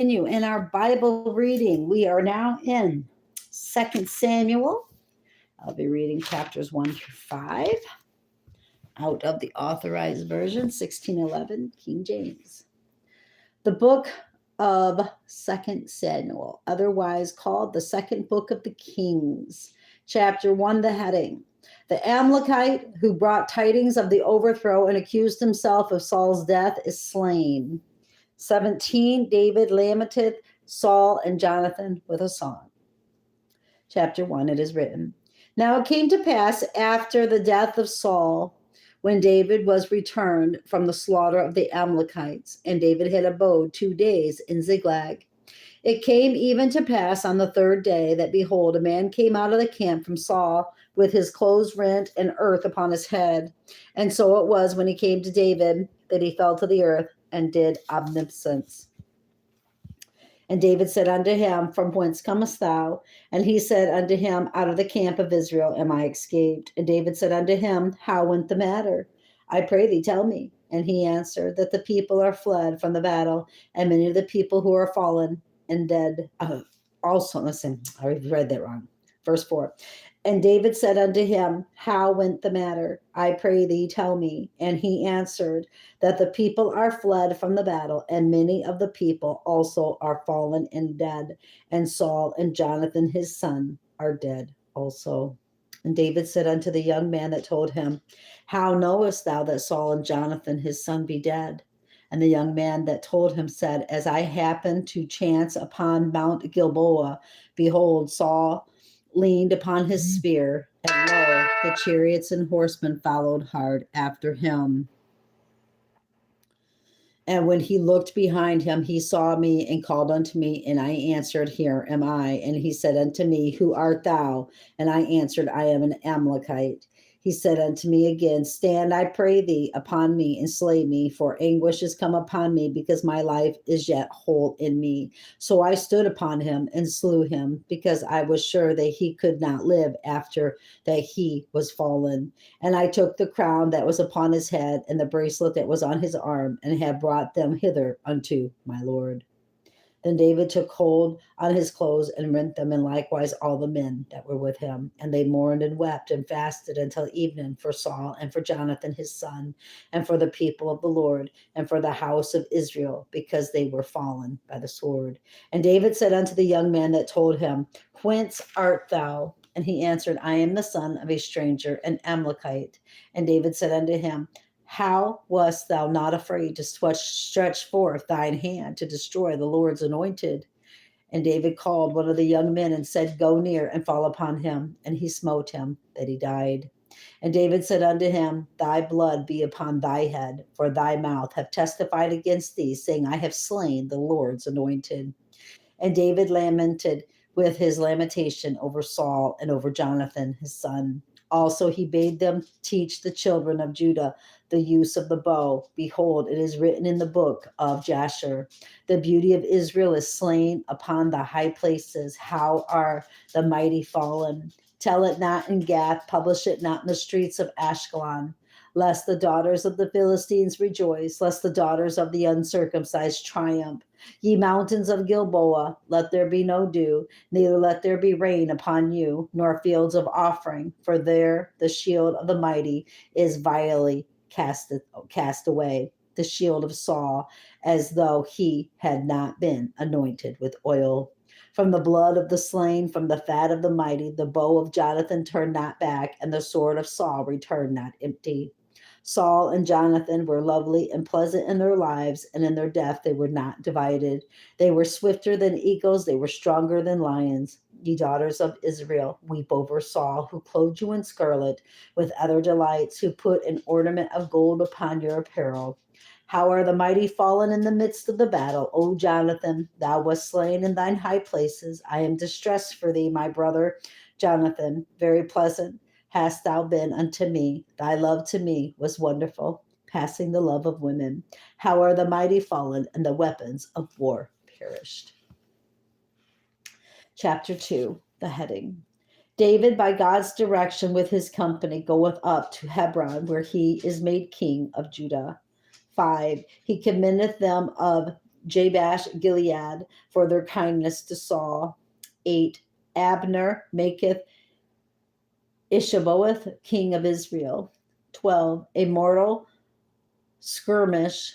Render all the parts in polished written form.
Continue in our Bible reading. We are now in 2 Samuel. I'll be reading chapters 1 through 5 out of the Authorized Version, 1611, King James. The book of 2 Samuel, otherwise called the second book of the Kings. Chapter 1, the heading. The Amalekite who brought tidings of the overthrow and accused himself of Saul's death is slain. 17, David lamenteth Saul and Jonathan with a song. Chapter 1, it is written, Now it came to pass after the death of Saul, when David was returned from the slaughter of the Amalekites, and David had abode 2 days in Ziklag. It came even to pass on the third day that, behold, a man came out of the camp from Saul with his clothes rent and earth upon his head. And so it was when he came to David that he fell to the earth and did obeisance. And David said unto him, From whence comest thou? And he said unto him, Out of the camp of Israel am I escaped. And David said unto him, How went the matter? I pray thee, tell me. And he answered, That the people are fled from the battle, and many of the people who are fallen and dead. Also, listen, I read that wrong. Verse 4. And David said unto him, How went the matter? I pray thee, tell me. And he answered, That the people are fled from the battle, and many of the people also are fallen and dead. And Saul and Jonathan his son are dead also. And David said unto the young man that told him, How knowest thou that Saul and Jonathan his son be dead? And the young man that told him said, As I happened to chance upon Mount Gilboa, behold, Saul leaned upon his spear, and lo, the chariots and horsemen followed hard after him. And when he looked behind him, he saw me and called unto me, and I answered, Here am I. And he said unto me, Who art thou? And I answered, I am an Amalekite. He said unto me again, Stand, I pray thee, upon me, and slay me, for anguish is come upon me, because my life is yet whole in me. So I stood upon him and slew him, because I was sure that he could not live after that he was fallen. And I took the crown that was upon his head, and the bracelet that was on his arm, and have brought them hither unto my Lord. Then David took hold on his clothes and rent them, and likewise all the men that were with him. And they mourned and wept and fasted until evening for Saul and for Jonathan his son, and for the people of the Lord, and for the house of Israel, because they were fallen by the sword. And David said unto the young man that told him, Whence art thou? And he answered, I am the son of a stranger, an Amalekite. And David said unto him, How wast thou not afraid to stretch forth thine hand to destroy the Lord's anointed? And David called one of the young men and said, Go near and fall upon him. And he smote him, that he died. And David said unto him, Thy blood be upon thy head, for thy mouth hath testified against thee, saying, I have slain the Lord's anointed. And David lamented with his lamentation over Saul and over Jonathan his son. Also he bade them teach the children of Judah the use of the bow. Behold, it is written in the book of Jasher, The beauty of Israel is slain upon the high places. How are the mighty fallen? Tell it not in Gath, publish it not in the streets of Ashkelon. Lest the daughters of the Philistines rejoice, lest the daughters of the uncircumcised triumph. Ye mountains of Gilboa, let there be no dew, neither let there be rain upon you, nor fields of offering, for there the shield of the mighty is vilely cast away, the shield of Saul, as though he had not been anointed with oil. From the blood of the slain, from the fat of the mighty, the bow of Jonathan turned not back, and the sword of Saul returned not empty. Saul and Jonathan were lovely and pleasant in their lives, and in their death they were not divided. They were swifter than eagles, they were stronger than lions. Ye daughters of Israel, weep over Saul, who clothed you in scarlet with other delights, who put an ornament of gold upon your apparel. How are the mighty fallen in the midst of the battle? O Jonathan, thou wast slain in thine high places. I am distressed for thee, my brother Jonathan. Very pleasant hast thou been unto me. Thy love to me was wonderful, passing the love of women. How are the mighty fallen, and the weapons of war perished. Chapter 2, the heading. David, by God's direction with his company, goeth up to Hebron, where he is made king of Judah. 5. He commendeth them of Jabesh Gilead for their kindness to Saul. 8. Abner maketh Ishaboeth king of Israel. 12. A mortal skirmish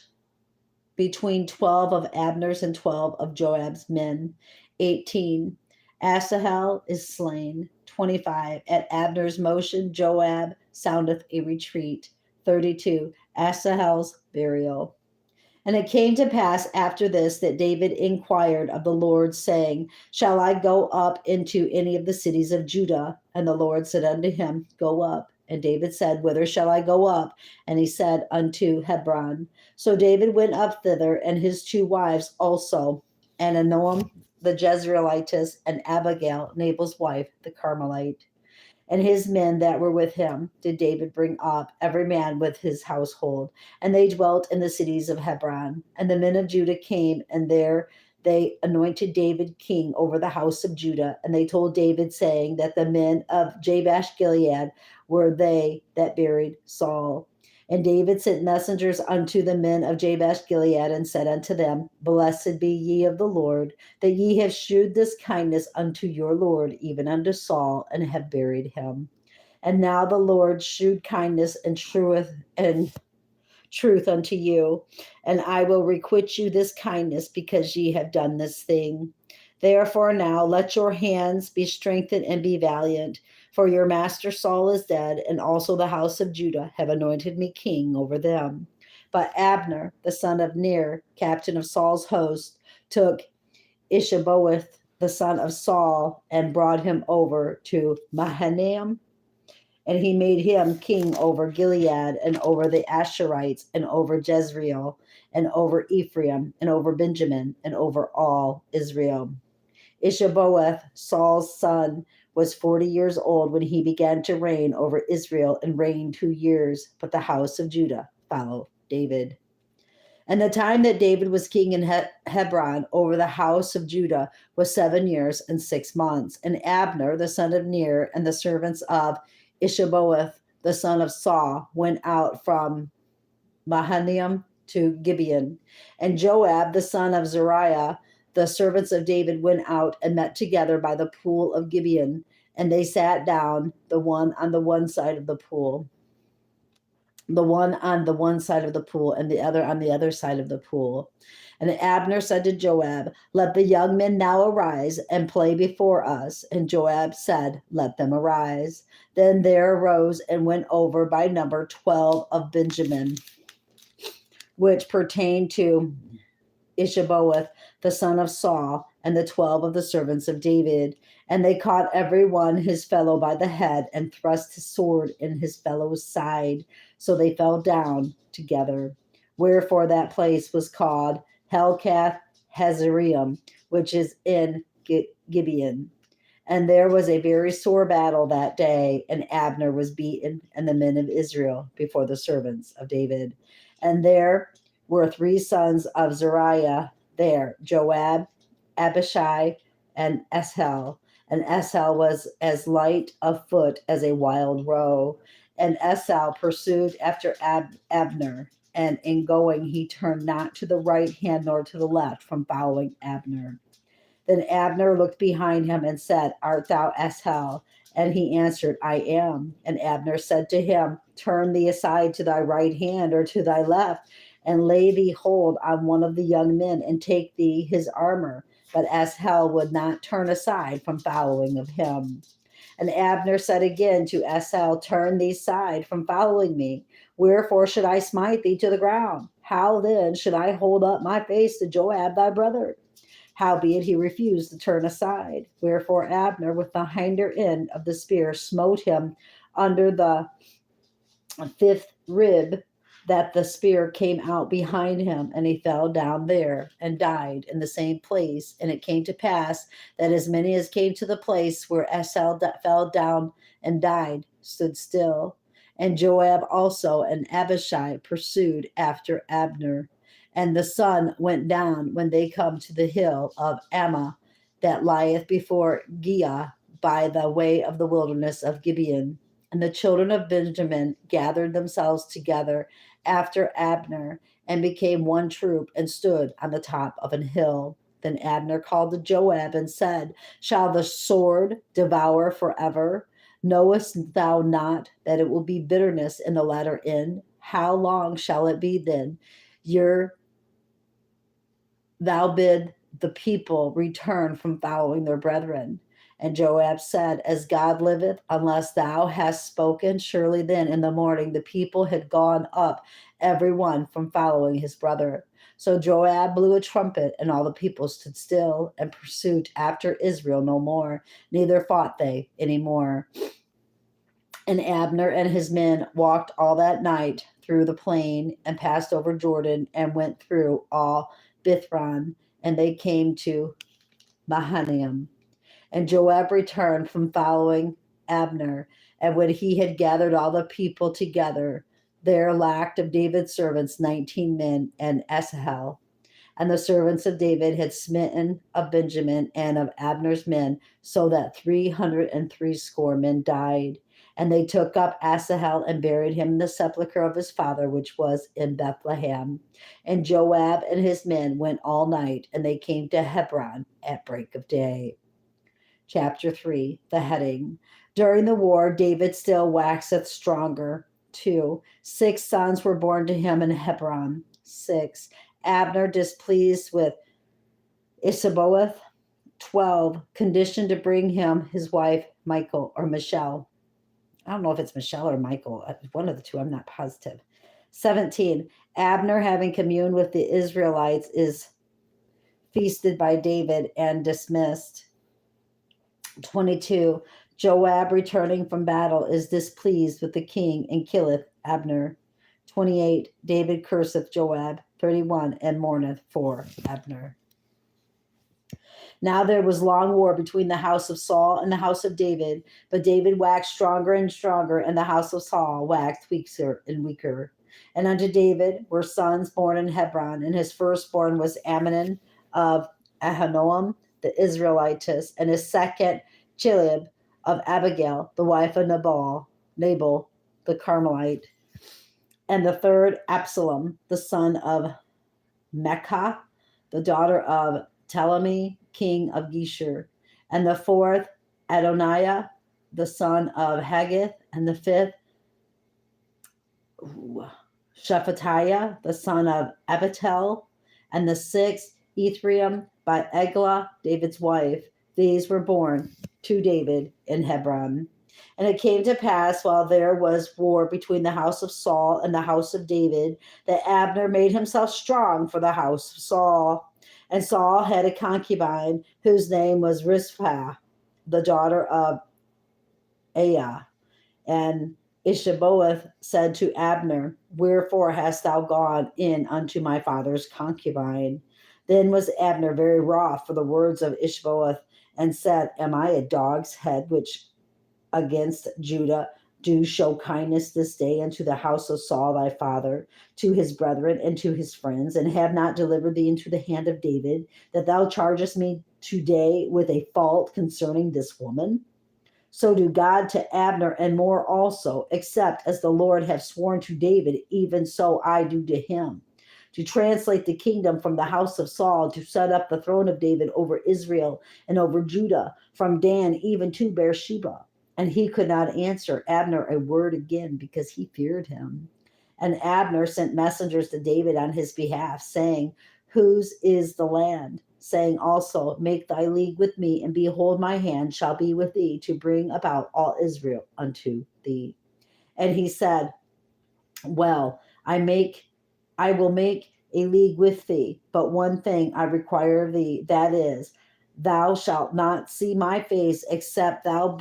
between 12 of Abner's and 12 of Joab's men. 18. Asahel is slain. 25. At Abner's motion, Joab soundeth a retreat. 32. Asahel's burial. And it came to pass after this that David inquired of the Lord, saying, Shall I go up into any of the cities of Judah? And the Lord said unto him, Go up. And David said, Whither shall I go up? And he said, Unto Hebron. So David went up thither, and his 2 wives also, and Ahinoam the Jezreelitess, and Abigail, Nabal's wife, the Carmelite. And his men that were with him did David bring up, every man with his household. And they dwelt in the cities of Hebron. And the men of Judah came, and there they anointed David king over the house of Judah. And they told David, saying that the men of Jabesh Gilead were they that buried Saul. And David sent messengers unto the men of Jabesh Gilead, and said unto them, Blessed be ye of the Lord, that ye have shewed this kindness unto your Lord, even unto Saul, and have buried him. And now the Lord shewed kindness and truth unto you, and I will requite you this kindness, because ye have done this thing. Therefore now let your hands be strengthened and be valiant, for your master Saul is dead, and also the house of Judah have anointed me king over them. But Abner, the son of Ner, captain of Saul's host, took Ishaboeth, the son of Saul, and brought him over to Mahanaim. And he made him king over Gilead, and over the Asherites, and over Jezreel, and over Ephraim, and over Benjamin, and over all Israel. Ishaboeth, Saul's son, was 40 years old when he began to reign over Israel, and reigned 2 years. But the house of Judah followed David. And the time that David was king in Hebron over the house of Judah was 7 years and 6 months. And Abner, the son of Ner, and the servants of Ishaboeth, the son of Saul, went out from Mahanaim to Gibeon. And Joab, the son of Zeruiah, the servants of David, went out and met together by the pool of Gibeon. And they sat down, the one on the one side of the pool, the one on the one side of the pool, and the other on the other side of the pool. And Abner said to Joab, Let the young men now arise and play before us. And Joab said, Let them arise. Then there arose and went over by number 12 of Benjamin, which pertained to Ishaboeth, the son of Saul, and the 12 of the servants of David. And they caught every one his fellow by the head, and thrust his sword in his fellow's side. So they fell down together. Wherefore that place was called Helkath Hazarium, which is in Gibeon. And there was a very sore battle that day, and Abner was beaten, and the men of Israel before the servants of David. And there were 3 sons of Zeruiah there, Joab, Abishai, and Ashel. And Ashel was as light of foot as a wild roe. And Ashel pursued after Abner, and in going he turned not to the right hand nor to the left from following Abner. Then Abner looked behind him and said, Art thou Ashel? And he answered, I am. And Abner said to him, Turn thee aside to thy right hand or to thy left, and lay thee hold on one of the young men, and take thee his armor. But Ashel would not turn aside from following of him. And Abner said again to Ashel, Turn thee aside from following me. Wherefore should I smite thee to the ground? How then should I hold up my face to Joab thy brother? Howbeit he refused to turn aside. Wherefore Abner with the hinder end of the spear smote him under the 5th rib, that the spear came out behind him, and he fell down there and died in the same place. And it came to pass that as many as came to the place where Ashel fell down and died stood still. And Joab also and Abishai pursued after Abner. And the sun went down when they come to the hill of Ammah, that lieth before Giah, by the way of the wilderness of Gibeon. And the children of Benjamin gathered themselves together after Abner, and became one troop and stood on the top of an hill. Then Abner called to Joab and said, Shall the sword devour forever? Knowest thou not that it will be bitterness in the latter end? How long shall it be then? Thou bid the people return from following their brethren. And Joab said, As God liveth, unless thou hast spoken, surely then in the morning the people had gone up, every one from following his brother. So Joab blew a trumpet, and all the people stood still and pursued after Israel no more, neither fought they any more. And Abner and his men walked all that night through the plain and passed over Jordan and went through all Bithron, and they came to Mahanaim. And Joab returned from following Abner, and when he had gathered all the people together, there lacked of David's servants 19 men and Asahel. And the servants of David had smitten of Benjamin and of Abner's men, so that 360 men died. And they took up Asahel and buried him in the sepulchre of his father, which was in Bethlehem. And Joab and his men went all night, and they came to Hebron at break of day. Chapter 3, the heading. During the war, David still waxeth stronger. 2. 6 sons were born to him in Hebron. 6. Abner displeased with Isboeth. 12. Conditioned to bring him his wife Michal or Michelle. I don't know if it's Michelle or Michael. One of the two, I'm not positive. 17. Abner, having communed with the Israelites, is feasted by David and dismissed. 22. Joab, returning from battle, is displeased with the king and killeth Abner. 28. David curseth Joab. 31. And mourneth for Abner. Now there was long war between the house of Saul and the house of David, but David waxed stronger and stronger, and the house of Saul waxed weaker and weaker. And unto David were sons born in Hebron, and his firstborn was Amnon of Ahinoam, the Israelitess, and his second Chileab of Abigail, the wife of Nabal, the Carmelite, and the third Absalom, the son of Mecca, the daughter of Ptolemy, king of Geshur, and the fourth Adoniah, the son of Haggith, and the fifth Shephatiah, the son of Abital, and the sixth Ephraim by Eglah, David's wife. These were born to David in Hebron. And it came to pass, while there was war between the house of Saul and the house of David, that Abner made himself strong for the house of Saul. And Saul had a concubine whose name was Rizpah, the daughter of Aiah. And Isboeth said to Abner, Wherefore hast thou gone in unto my father's concubine? Then was Abner very wroth for the words of Isboeth, and said, Am I a dog's head which against Judah do show kindness this day unto the house of Saul thy father, to his brethren and to his friends, and have not delivered thee into the hand of David, that thou chargest me today with a fault concerning this woman? So do God to Abner, and more also, except as the Lord have sworn to David, even so I do to him, to translate the kingdom from the house of Saul, to set up the throne of David over Israel and over Judah, from Dan even to Beersheba. And he could not answer Abner a word again, because he feared him. And Abner sent messengers to David on his behalf, saying, Whose is the land? Saying also, Make thy league with me, and behold, my hand shall be with thee to bring about all Israel unto thee. And he said, Well, I will make a league with thee, but one thing I require of thee, that is, thou shalt not see my face, except thou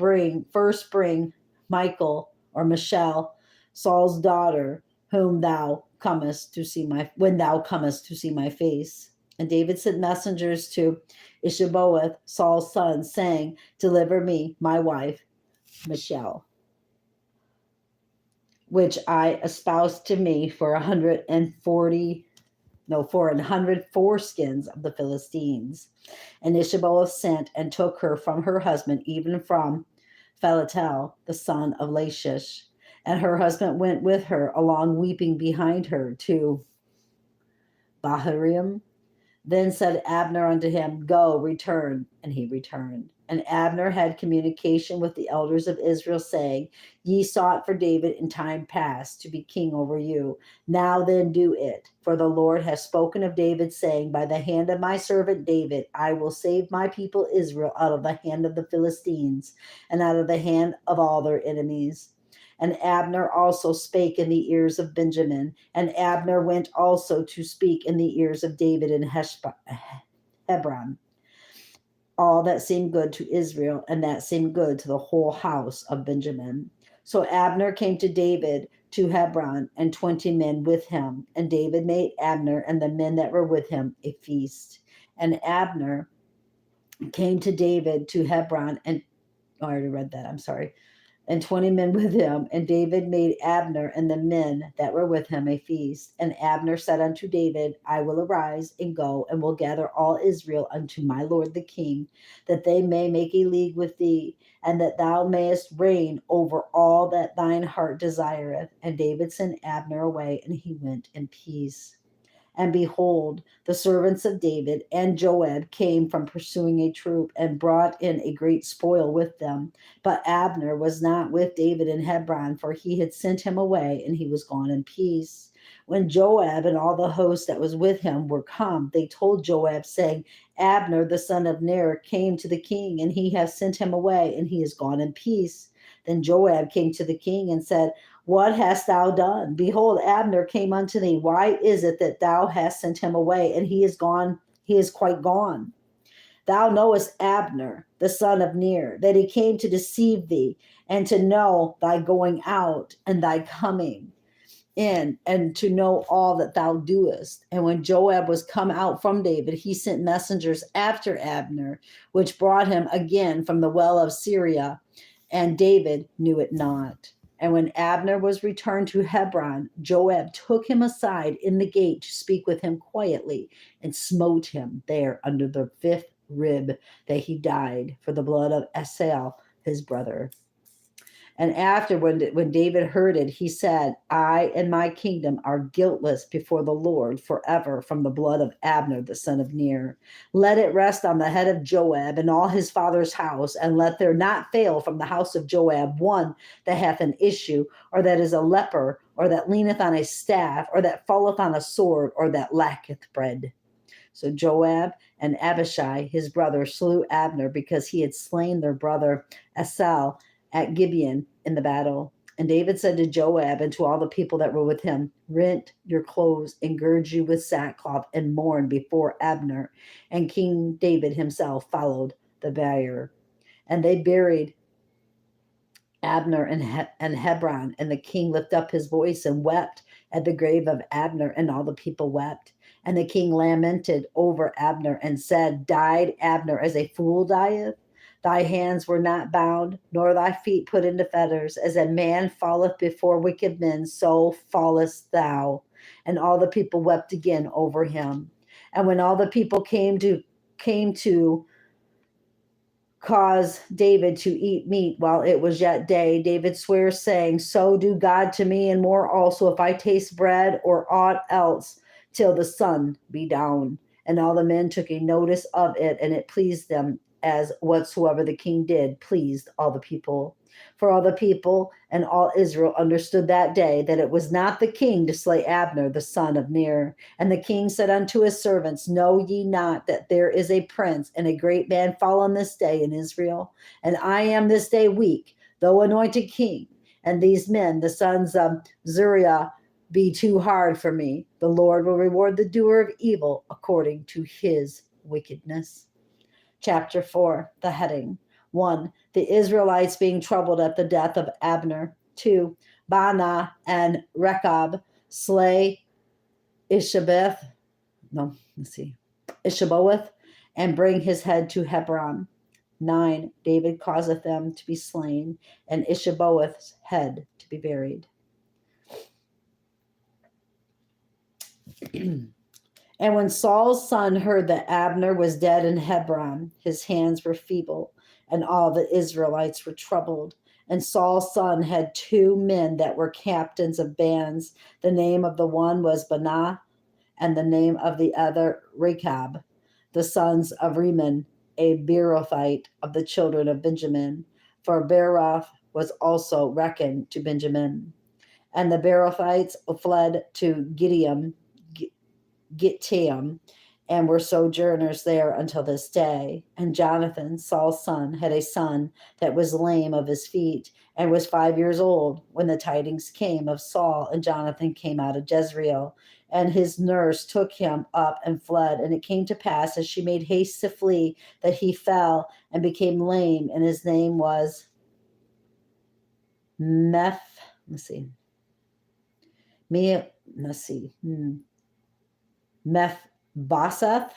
first bring Michal or Michelle, Saul's daughter, when thou comest to see my face. And David sent messengers to Isboeth, Saul's son, saying, Deliver me my wife, Michelle, which I espoused to me for 100 foreskins of the Philistines. And Isboeth sent and took her from her husband, even from Phalatel, the son of Lachish. And her husband went with her along, weeping behind her to Bahurim. Then said Abner unto him, Go, return. And he returned. And Abner had communication with the elders of Israel, saying, Ye sought for David in time past to be king over you. Now then do it. For the Lord has spoken of David, saying, By the hand of my servant David, I will save my people Israel out of the hand of the Philistines, and out of the hand of all their enemies. And Abner also spake in the ears of Benjamin. And Abner went also to speak in the ears of David in Hebron. All that seemed good to Israel, and that seemed good to the whole house of Benjamin. So Abner came to David to Hebron, and 20 men with him. And David made Abner and the men that were with him a feast. And Abner came to David to Hebron, and I already read that, I'm sorry. And 20 men with him. And David made Abner and the men that were with him a feast. And Abner said unto David, I will arise and go, and will gather all Israel unto my lord the king, that they may make a league with thee, and that thou mayest reign over all that thine heart desireth. And David sent Abner away, and he went in peace. And behold, the servants of David and Joab came from pursuing a troop, and brought in a great spoil with them. But Abner was not with David in Hebron, for he had sent him away, and he was gone in peace. When Joab and all the host that was with him were come, they told Joab, saying, Abner the son of Ner came to the king, and he hath sent him away, and he is gone in peace. Then Joab came to the king and said, What hast thou done? Behold, Abner came unto thee. Why is it that thou hast sent him away, and he is gone? He is quite gone. Thou knowest Abner, the son of Ner, that he came to deceive thee, and to know thy going out and thy coming in, and to know all that thou doest. And when Joab was come out from David, he sent messengers after Abner, which brought him again from the well of Syria, and David knew it not. And when Abner was returned to Hebron, Joab took him aside in the gate to speak with him quietly, and smote him there under the 5th rib, that he died for the blood of Asahel his brother. And after, when David heard it, he said, I and my kingdom are guiltless before the Lord forever from the blood of Abner the son of Ner. Let it rest on the head of Joab and all his father's house, and let there not fail from the house of Joab one that hath an issue, or that is a leper, or that leaneth on a staff, or that falleth on a sword, or that lacketh bread. So Joab and Abishai his brother slew Abner, because he had slain their brother Asahel at Gibeon in the battle. And David said to Joab and to all the people that were with him, Rent your clothes and gird you with sackcloth, and mourn before Abner. And King David himself followed the bier. And they buried Abner and Hebron. And the king lifted up his voice and wept at the grave of Abner, and all the people wept. And the king lamented over Abner and said, Died Abner as a fool dieth? Thy hands were not bound, nor thy feet put into fetters. As a man falleth before wicked men, so fallest thou. And all the people wept again over him. And when all the people came to cause David to eat meat while it was yet day, David swears, saying, So do God to me, and more also, if I taste bread or aught else, till the sun be down. And all the men took a notice of it, and it pleased them, as whatsoever the king did pleased all the people. For all the people and all Israel understood that day that it was not the king to slay Abner the son of Ner. And the king said unto his servants, Know ye not that there is a prince and a great man fallen this day in Israel? And I am this day weak, though anointed king. And these men, the sons of Zeruiah, be too hard for me. The Lord will reward the doer of evil according to his wickedness. Chapter 4, the heading. 1. The Israelites being troubled at the death of Abner. 2. Baanah and Rechab slay Ishaboeth, and bring his head to Hebron. 9. David causeth them to be slain, and Ishaboeth's head to be buried. And when Saul's son heard that Abner was dead in Hebron, his hands were feeble, and all the Israelites were troubled. And Saul's son had 2 men that were captains of bands. The name of the one was Baanah, and the name of the other Rechab, the sons of Rimmon, a Beerothite of the children of Benjamin, for Beeroth was also reckoned to Benjamin. And the Beerothites fled to Gittaim, and were sojourners there until this day. And Jonathan, Saul's son, had a son that was lame of his feet, and was 5 years old when the tidings came of Saul and Jonathan came out of Jezreel. And his nurse took him up and fled. And it came to pass, as she made haste to flee, that he fell and became lame, and his name was Meth. Let's see. Me. Let's see. Mephibosheth,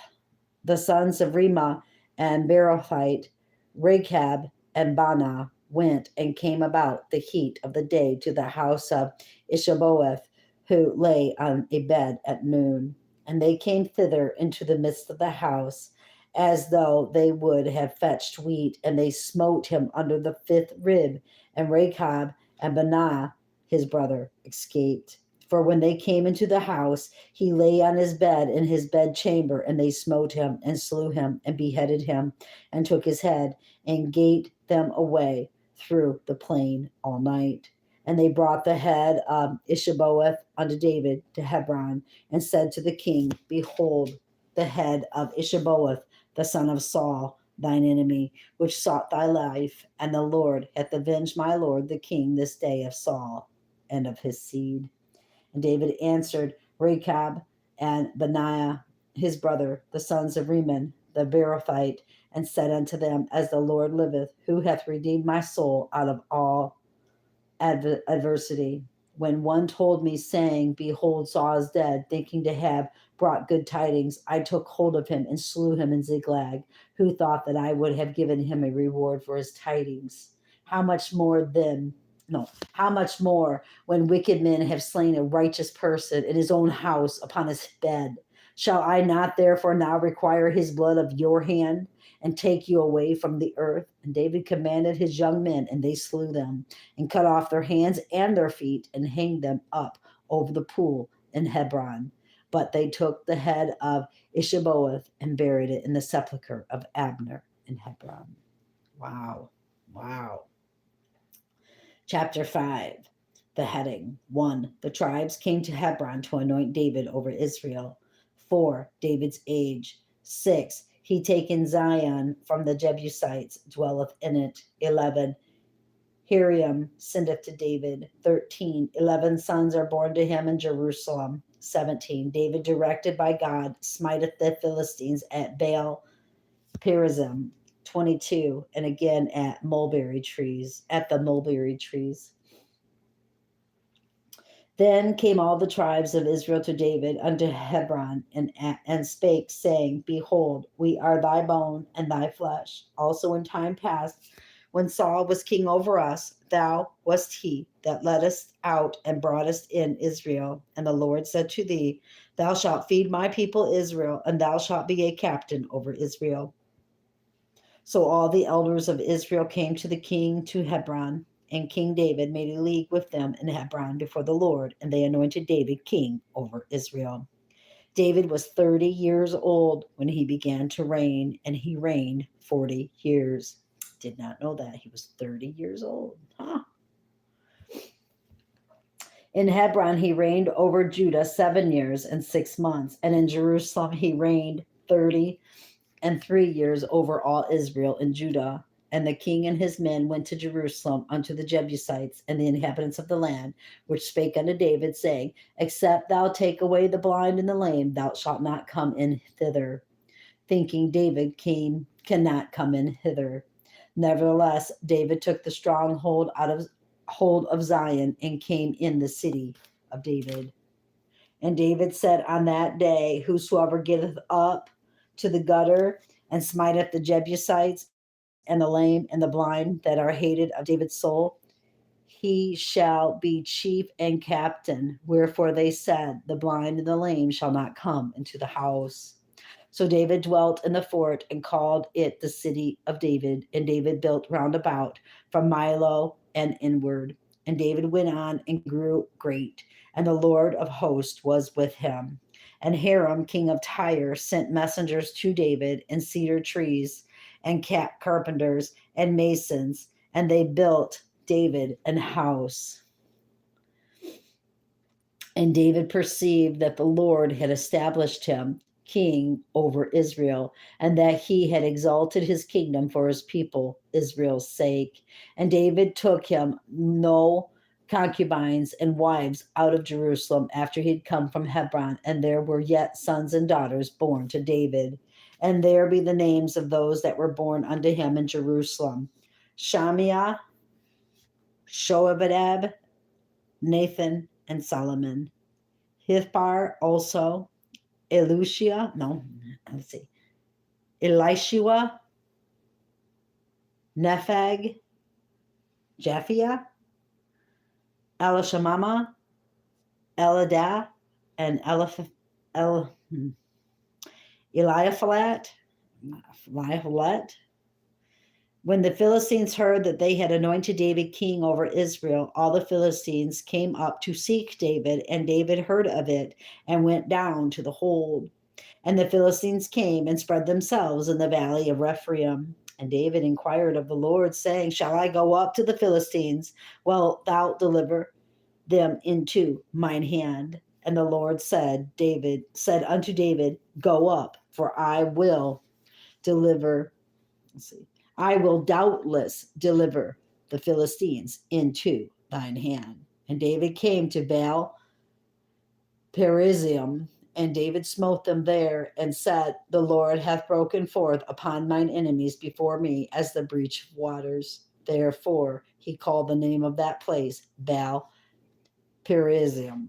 the sons of Rima and Beerothite, Rechab and Baanah, went and came about the heat of the day to the house of Ishiboeth, who lay on a bed at noon. And they came thither into the midst of the house, as though they would have fetched wheat, and they smote him under the fifth rib. And Rechab and Baanah, his brother, escaped. For when they came into the house, he lay on his bed in his bedchamber, and they smote him and slew him and beheaded him and took his head and gate them away through the plain all night. And they brought the head of Ishiboeth unto David to Hebron, and said to the king, Behold, the head of Ishiboeth, the son of Saul, thine enemy, which sought thy life, and the Lord hath avenged my lord the king this day of Saul and of his seed. And David answered Rechab and Baanah his brother, the sons of Rimmon, the Beerothite, and said unto them, As the Lord liveth, who hath redeemed my soul out of all adversity. When one told me, saying, Behold, Saul is dead, thinking to have brought good tidings, I took hold of him and slew him in Ziklag, who thought that I would have given him a reward for his tidings. How much more then? No, how much more when wicked men have slain a righteous person in his own house upon his bed? Shall I not therefore now require his blood of your hand and take you away from the earth? And David commanded his young men, and they slew them, and cut off their hands and their feet, and hanged them up over the pool in Hebron. But they took the head of Ishiboeth and buried it in the sepulchre of Abner in Hebron. Wow. Wow. Chapter 5, the heading. 1. The tribes came to Hebron to anoint David over Israel. 4. David's age. 6. He taken Zion from the Jebusites, dwelleth in it. 11. Hiriam sendeth to David. 13. 11 sons are born to him in Jerusalem. 17. David, directed by God, smiteth the Philistines at Baal Perazim. 22. And again at the mulberry trees. Then came all the tribes of Israel to David unto Hebron, and spake, saying, Behold, we are thy bone and thy flesh. Also in time past, when Saul was king over us, thou wast he that leddest out and broughtest in Israel. And the Lord said to thee, Thou shalt feed my people Israel, and thou shalt be a captain over Israel. So all the elders of Israel came to the king to Hebron, and King David made a league with them in Hebron before the Lord, and they anointed David king over Israel. David was 30 years old when he began to reign, and he reigned 40 years. Did not know that. He was 30 years old. Huh? In Hebron, he reigned over Judah 7 years and 6 months, and in Jerusalem, he reigned 30 and 3 years over all Israel and Judah. And the king and his men went to Jerusalem unto the Jebusites and the inhabitants of the land, which spake unto David, saying, Except thou take away the blind and the lame, thou shalt not come in thither. Thinking David cannot come in hither. Nevertheless, David took the stronghold hold of Zion, and came in the city of David. And David said on that day, Whosoever getteth up to the gutter and smiteth the Jebusites and the lame and the blind that are hated of David's soul, he shall be chief and captain. Wherefore they said, The blind and the lame shall not come into the house. So David dwelt in the fort and called it the city of David. And David built round about from Milo and inward. And David went on and grew great, and the Lord of hosts was with him. And Hiram, king of Tyre, sent messengers to David and cedar trees and carpenters and masons, and they built David an house. And David perceived that the Lord had established him king over Israel, and that he had exalted his kingdom for his people, Israel's sake. And David took him no concubines and wives out of Jerusalem after he had come from Hebron, and there were yet sons and daughters born to David. And there be the names of those that were born unto him in Jerusalem: Shamiah, Shoabadab, Nathan, and Solomon. Hithbar also, Elishua, Nepheg, Japhia, Elishamama, Eladah, and Eliaphalet. When the Philistines heard that they had anointed David king over Israel, all the Philistines came up to seek David, and David heard of it and went down to the hold. And the Philistines came and spread themselves in the valley of Rephaim. And David inquired of the Lord, saying, Shall I go up to the Philistines? Wilt thou deliver them into mine hand? And the Lord said unto David, Go up, for I will doubtless deliver the Philistines into thine hand. And David came to Baal Perazim, and David smote them there, and said, The Lord hath broken forth upon mine enemies before me as the breach of waters. Therefore he called the name of that place Baal Perazim.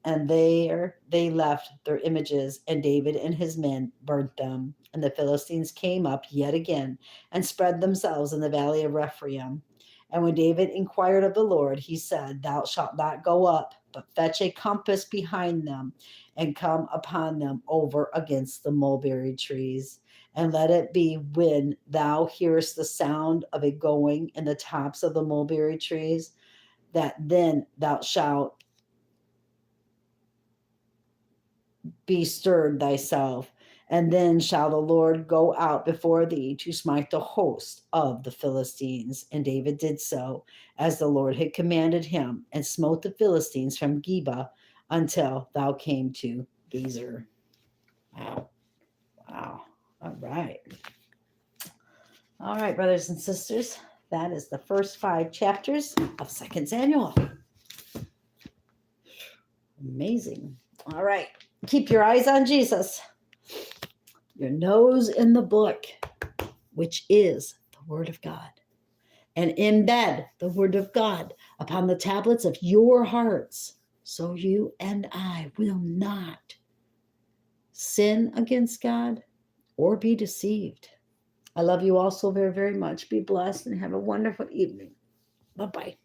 And there they left their images, and David and his men burnt them. And the Philistines came up yet again and spread themselves in the valley of Rephaim. And when David inquired of the Lord, he said, Thou shalt not go up, but fetch a compass behind them, and come upon them over against the mulberry trees. And let it be when thou hearest the sound of a going in the tops of the mulberry trees, that then thou shalt be stirred thyself, and then shall the Lord go out before thee to smite the host of the Philistines. And David did so, as the Lord had commanded him, and smote the Philistines from Geba until thou came to Gezer. Wow. All right, brothers and sisters, that is the first 5 chapters of 2 Samuel. Amazing. All right. Keep your eyes on Jesus, your nose in the book, which is the Word of God, and embed the Word of God upon the tablets of your hearts, so you and I will not sin against God or be deceived. I love you all so very, very much. Be blessed and have a wonderful evening. Bye-bye.